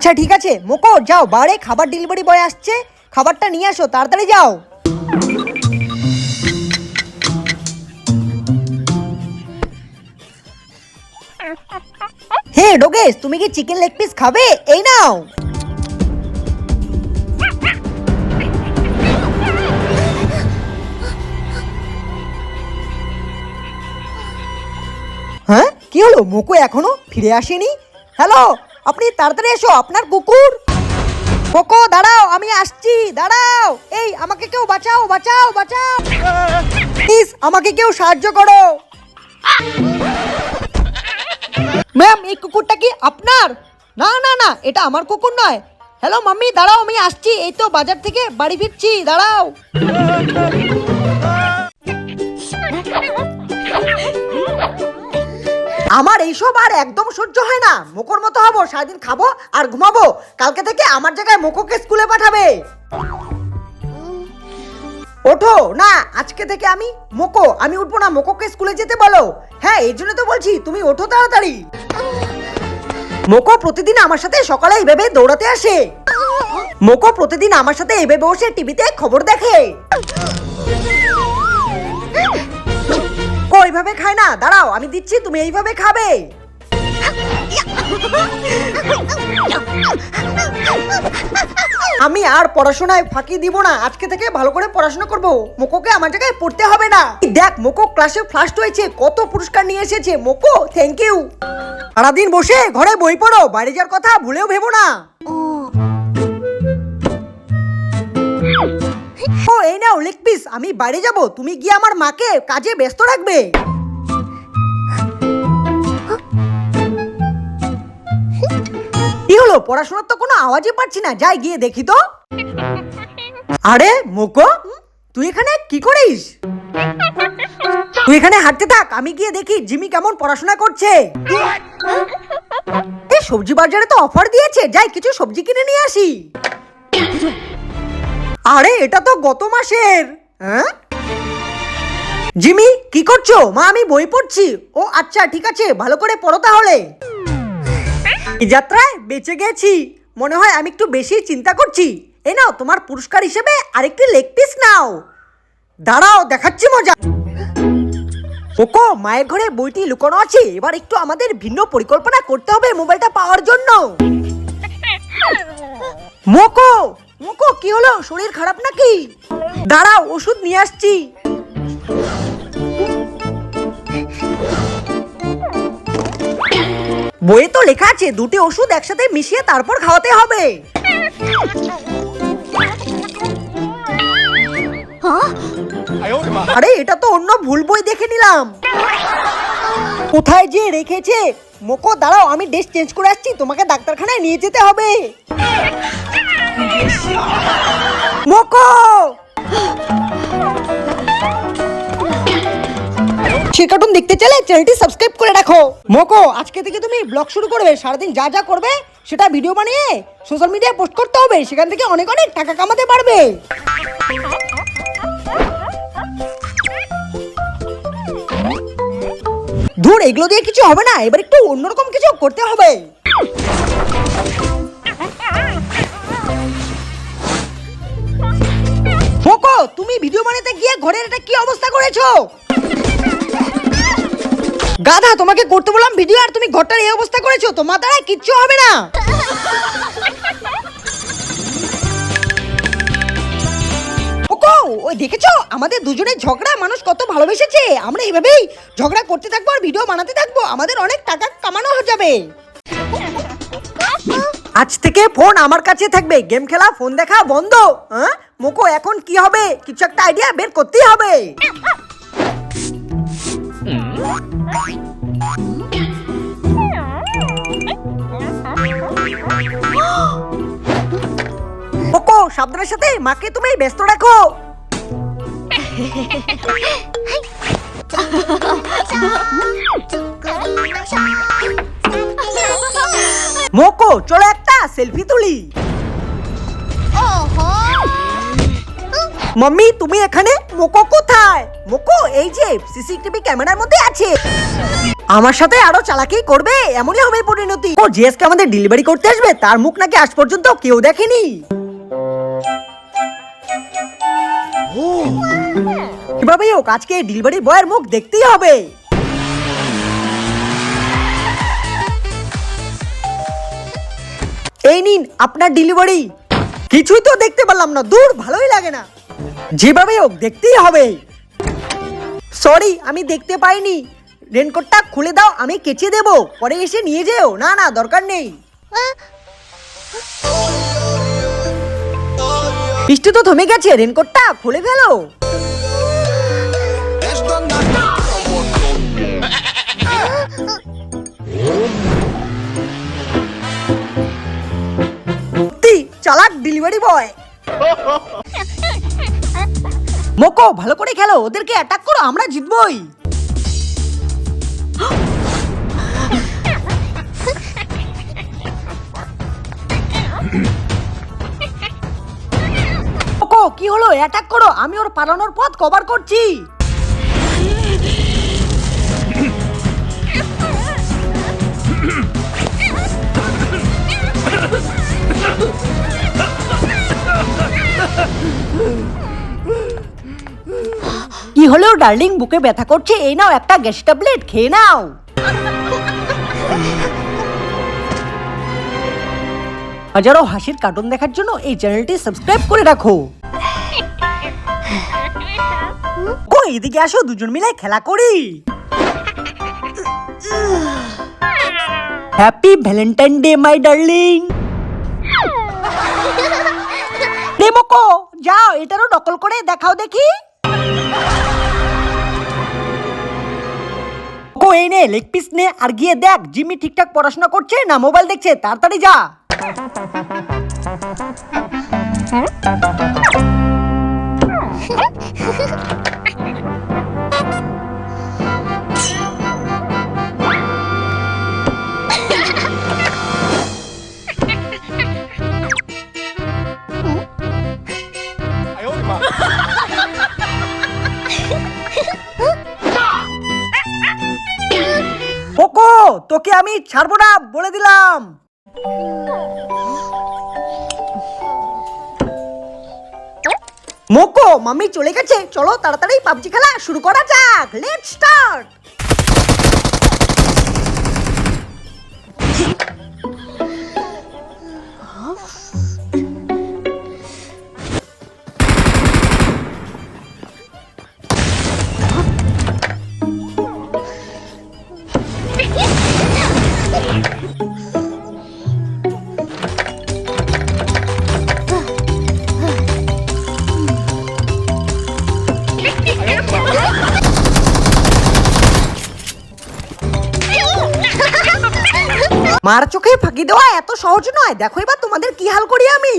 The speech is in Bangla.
আচ্ছা ঠিক আছে মোকো যাও, বাড়ি খাবার ডেলিভারি বয় আসছে, খাবারটা নিয়ে আসো, তাড়াতাড়ি যাও। হে ডোগেশ, তুমি কি চিকেন লেগ পিস খাবে? এই নাও। হ্যাঁ কি হলো, মোকো এখনো ফিরে আসেনি? হ্যালো, আপনি তাড়াতাড়ি এসো, আপনার কুকুর। কোকো দাঁড়াও, আমি আসছি, দাঁড়াও। এই আমাকে কেউ বাঁচাও, বাঁচাও, বাঁচাও প্লিজ, আমাকে কেউ সাহায্য করো। ম্যাম এই কুকুরটা কি আপনার? না না না, এটা আমার কুকুর নয়। হ্যালো মাম্মি দাঁড়াও, আমি আসছি, এই তো বাজার থেকে বাড়ি ফিরছি, দাঁড়াও। আমার এইসব আর একদম সহ্য হয় না। মোকোর মতো হবো, সারাদিন খাবো আর ঘুমাবো। কালকে থেকে আমার জায়গায় মোকোকে স্কুলে পাঠাবে। ওঠো না, আজকে থেকে আমি মোকো, আমি উঠবো না, মোকোকে স্কুলে যেতে বলো। হ্যাঁ এই জন্য তো বলছি, তুমি ওঠো তাড়াতাড়ি। মোকো প্রতিদিন আমার সাথে সকালে এইভাবে দৌড়াতে আসে। মোকো প্রতিদিন আমার সাথে এইভাবে বসে টিভিতে খবর দেখে। ওইভাবে খায় না, দাঁড়াও আমি দিচ্ছি, তুমি এইভাবে খাবে। আমি আর পড়াশোনায় ফাঁকি দিব না, আজকে থেকে ভালো করে পড়াশোনা করব। মোকোকে আমার জায়গায় পড়তে হবে না। দেখ মোকো ক্লাসে ফার্স্ট হয়েছে, কত পুরস্কার নিয়ে এসেছে। মোকো থ্যাংক ইউ। সারাদিন বসে ঘরে বই পড়ো, বাইরে যাওয়ার কথা ভুলেও ভেবো না। ও এই নাও লেগ পিস, আমি বাইরে যাব, তুমি গিয়ে আমার মাকে কাজে ব্যস্ত রাখবে। কি হলো, পড়াশোনার তো কোনো আওয়াজই পাচ্ছি না, যাই গিয়ে দেখি তো। আরে মোকো, তুই এখানে কি করিস? তুই এখানে হাঁটতে থাক, আমি গিয়ে দেখি জিমি কেমন পড়াশোনা করছে। এই সবজি বাজারে তো অফার দিয়েছে, যাই কিছু সবজি কিনে নিয়ে আসি। আরে এটা তো গত মাসের। হ্যাঁ জিমি কি করছো? মা আমি বই পড়ছি। ও আচ্ছা ঠিক আছে, ভালো করে পড়ো তাহলে। এই যাত্রায় বেঁচে গেছি, মনে হয় আমি একটু বেশি চিন্তা করছি। এই নাও তোমার পুরস্কার হিসেবে আরেকটি লেগ পিস নাও। দাঁড়াও দেখাচ্ছি মজা। ওকো মায়ের ঘরে বইটি লুকানো আছে, এবার একটু আমাদের ভিন্ন পরিকল্পনা করতে হবে মোবাইলটা পাওয়ার জন্য। মোকো মোকো কি হলো, শরীর খারাপ নাকি? দাঁড়াও ওষুধ নিয়ে আসছি। বইয়ে তো লেখা আছে দুটি ওষুধ একসাথে মিশিয়ে তারপর খাওয়াতে হবে। আরে এটা তো অন্য ভুল বই দেখে নিলাম। কোথায় যে রেখেছে? মোকো দাঁড়াও, আমি ড্রেস চেঞ্জ করে আসছি, তোমাকে ডাক্তারখানায় নিয়ে যেতে হবে। মোকো সে কার্টুন দেখতে চাইলে চ্যানেলটি সাবস্ক্রাইব করে রাখো। মোকো আজকে থেকে তুমি ব্লগ শুরু করবে, সারাদিন যা যা করবে সেটা ভিডিও বানিয়ে সোশ্যাল মিডিয়ায় পোস্ট করতে হবে, সেখান থেকে অনেক অনেক টাকা কামাতে পারবে। ধুর এগুলো দিয়ে কিছু হবে না, এবার একটু অন্যরকম কিছু করতে হবে। মোকো তুমি ভিডিও বানাতে গিয়ে ঘরের এটা কি অবস্থা করেছো? গাধা, তোমাকে করতে বললাম ভিডিও আর তুমি ঘরটার এই অবস্থা করেছো, তোমার দ্বারা কিচ্ছু হবে না। ওকো ওই দেখেছো আমাদের দুজনের ঝগড়া, মানুষ কত ভালোবেসেছে। আমরা এইভাবেই ঝগড়া করতে থাকবো আর ভিডিও বানাতে থাকবো, আমাদের অনেক টাকা কামানো হয়ে যাবে। আজ থেকে ফোন আমার কাছে থাকবে, গেম খেলা ফোন দেখা বন্ধ। হ্যাঁ মোকো এখন কি হবে, কিছু একটা আইডিয়া বের করতেই হবে। মোকো সাবধানের সাথে মাকে তুমি ব্যস্ত রাখো। মোকো চলো একটা সেলফি তুলি। মাম্মি তুমি এখানে? মোকো কোথায়? মোকো এই যে সিসিটিভি ক্যামেরার মধ্যে আছে। আমার সাথে আরো চালাকি করবে, এমনই হবে পরিণতি। ও জিএসকে আমাদের ডেলিভারি করতে আসবে, তার মুখ নাকি আজ পর্যন্ত কেউ দেখেনি। কিভাবে হোক আজকে ডেলিভারি বয়ের মুখ দেখতেই হবে। এই নিন আপনার ডেলিভারি। কিছুই তো দেখতে পারলাম না, দূর ভালোই লাগে না। যেভাবে হোক দেখতেই হবে। সরি আমি দেখতে পাইনি, রেনকোটটা খুলে দাও, আমি কেচে দেব, পরে এসে নিয়ে যেও। না না দরকার নেই। বৃষ্টি তো থেমে গেছে, রেনকোটটা খুলে ফেলো। চালাক ডেলিভারি বয়। মোকো ভালো করে খেলো, ওদেরকে অ্যাটাক করো, আমরা জিতবই। মোকো কি হলো, অ্যাটাক করো, আমি ওর পালানোর পথ কভার করছি। কি হলো ডার্লিং, বুকে ব্যথা করছে, এই নাও একটা গ্যাস ট্যাবলেট খেয়ে নাও। হাজারো হাসির কার্টুন দেখার জন্য এই চ্যানেলটি সাবস্ক্রাইব করে রাখো। এদিকে আসো, দুজন মিলে খেলা করি। Happy Valentine day my darling. মোকো যাও, এটারও নকল করে দেখাও দেখি। এই নে লেগ পিস নে, আর গিয়ে দেখ জিমি ঠিকঠাক পড়াশোনা করছে না মোবাইল দেখছে, তাড়াতাড়ি যা। কোকো তোকে আমি ছাড়বো না বলে দিলাম। মোকো মাম্মি চলে গেছে, চলো তাড়াতাড়ি পাবজি খেলা শুরু করা যাক। Let's start. মার চোখে ফাঁকি দেওয়া এত সহজ নয়, দেখো এবার তোমাদের কি হাল করি আমি।